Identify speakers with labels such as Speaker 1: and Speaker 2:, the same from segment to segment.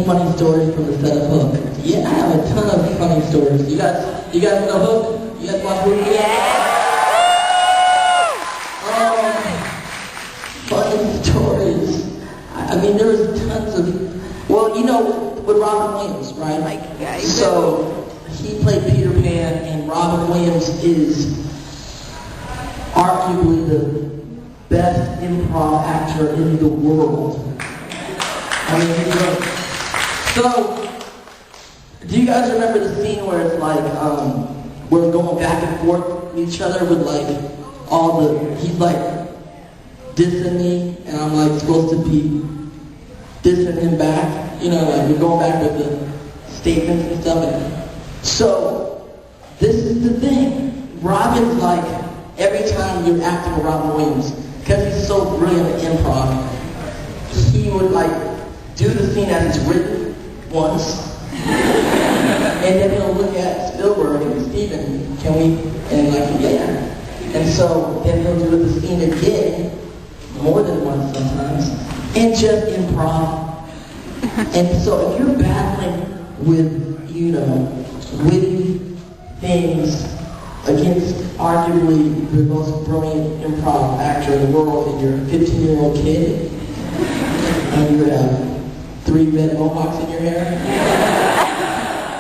Speaker 1: funny stories from the set of Hook? Yeah, I have a ton of funny stories. You guys know Hook? You guys watch Hook yet? Funny stories. I mean, there was tons of, well, you know, with Robin Williams, right? So, he played Peter Pan, and Robin Williams is arguably the best improv actor in the world. I mean, he's great. So, do you guys remember the scene where it's like, we're going back and forth with each other with like, he's like, dissing me, and I'm like supposed to be dissing him back. You know, like we're going back with the statements and stuff. And so, this is the thing. Robin's like, every time you're acting with Robin Williams, because he's so brilliant at improv, he would like do the scene as it's written once, and then he'll look at Spielberg and Steven, can we, and like, yeah. And so then he'll do the scene again, more than once sometimes, and just improv. And so if you're battling with, you know, witty things against arguably the most brilliant improv actor in the world, and you're a 15-year-old kid, and you have 3 red mohawks in your hair,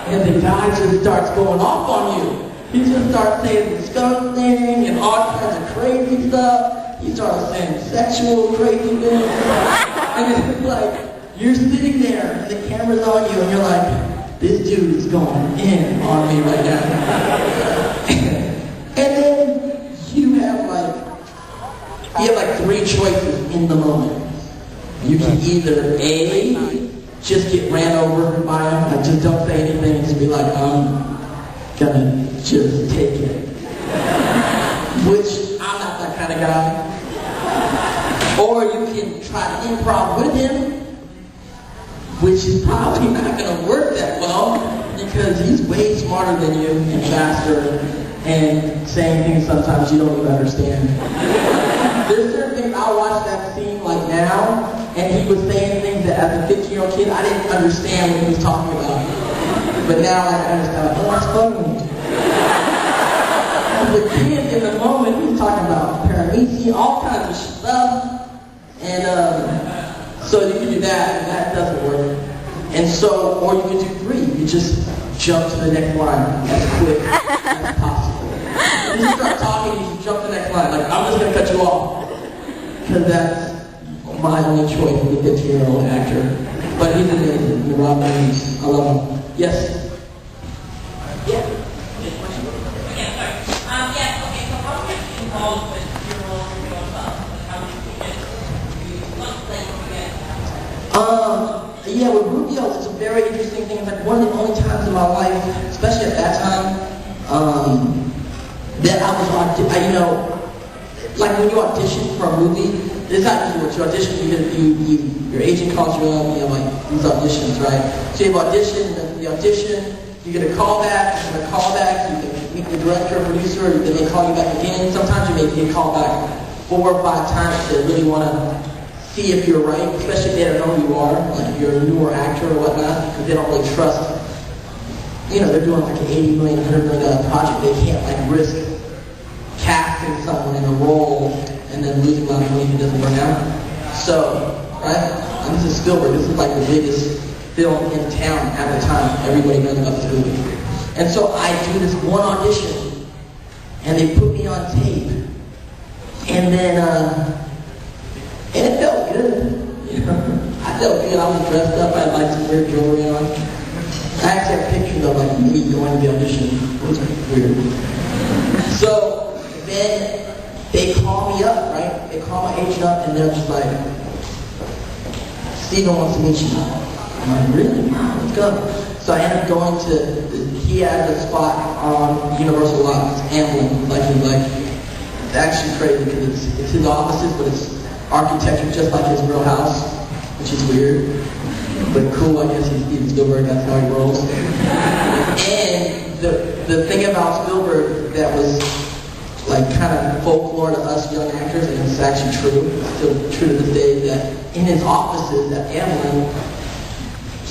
Speaker 1: and the guy just starts going off on you. He just starts saying the skunk thing and all kinds of crazy stuff. He starts saying sexual craziness, and it's like, you're sitting there, and the camera's on you, and you're like, this dude is going in on me right now. And then you have like 3 choices in the moment. You can either A, just get ran over by him, like just don't say anything, just be like, I'm gonna just take it. Which, I'm not that kind of guy. Or you can try to improv with him, which is probably not gonna work that well, because he's way smarter than you and faster, and saying things sometimes you don't even understand. There's certain things, I'll watch that scene like now, and he was saying things that as a 15-year-old kid, I didn't understand what he was talking about. But now I understand, like, oh, that's funny. As a kid in the moment, he was talking about paramecium, all kinds of stuff. And so you can do that, and that doesn't work. And so, or you can do 3. You just jump to the next line as quick as possible. You just start talking, you just jump to the next line. Like, I'm just going to cut you off. Because that's my only choice as a 15-year-old actor. But he's amazing. The Rob Williams. I love him. Yes? Yeah.
Speaker 2: Yes, okay, so how do you get involved with your role in Real Love? How do you get, what play do you get?
Speaker 1: Yeah, with Rubio, it's a very interesting thing. It's like one of the only times in my life, especially at that time, that I was you know, like when you audition for a movie, it's not usually what you audition, your agent calls you up, you have like these auditions, right? So you have audition, the audition, you get a callback, you can meet the director or producer, then they call you back again. Sometimes you may get called back 4 or 5 times to really want to see if you're right, especially if they don't know who you are, like if you're a newer actor or whatnot, because they don't really trust, you know, they're doing like an $80 million, $100 million project, they can't like risk casting someone in a role and then losing a lot of money if it doesn't work out. So, right, and this is Spielberg, this is like the biggest film in town at the time, everybody knows about this movie. And so I do this one audition, and they put me on tape, and then, and it felt good, you know. I felt good, I was dressed up, I had like some weird jewelry on. I actually have pictures of like me going to the audition, it was weird. So, then they call me up, right? They call my agent up, and they're just like, Steven wants to meet you. I'm like, really? Wow, let's go. So I ended up going to, he had a spot on Universal Lots, Amblin, it's actually crazy because it's his offices, but it's architecture just like his real house, which is weird, but cool, I guess he's Steven Spielberg, that's how he rolls. And the thing about Spielberg that was like kind of folklore to us young actors, and it's actually true, it's still true to this day, that in his offices at Amblin,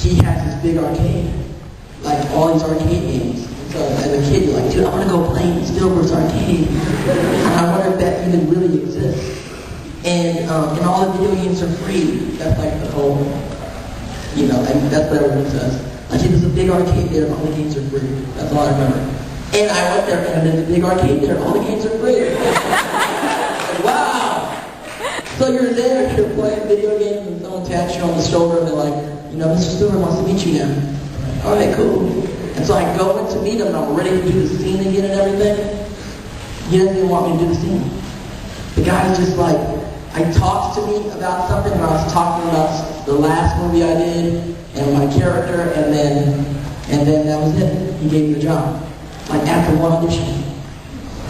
Speaker 1: he has this big arcade, like all these arcade games. So as a kid, you're like, dude, I want to go play in Spielberg's arcade. I wonder if that even really exists. And all the video games are free. That's like the whole, you know, and that's what everyone says. Like, there's a big arcade there, and all the games are free. That's all I remember. And I went there, and there's a big arcade there, all the games are free. Like, wow! So you're there, you're playing video games, and someone taps you on the shoulder, and they're like, you know, Mr. Stewart wants to meet you now. All right, cool. And so I go in to meet him, and I'm ready to do the scene again and everything. He doesn't even want me to do the scene. The guy's just like, I talked to me about something, and I was talking about the last movie I did, and my character, and then that was it. He gave me the job. Like, after one audition.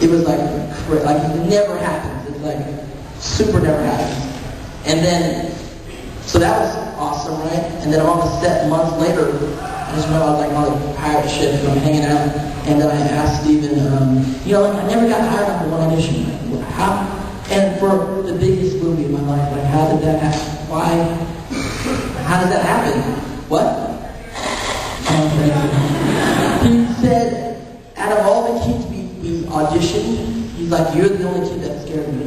Speaker 1: It was like it never happens. It's like, super never happens. And then, so that was awesome, right? And then I'm on the set months later. I just remember I was like on a pirate ship, and I'm hanging out, and then I asked Steven, you know, like, I never got hired after one audition. Like, how? And for the biggest movie in my life, like, how did that happen? Why? How did that happen? What? He said, out of all the kids we auditioned, he's like, you're the only kid that scared me.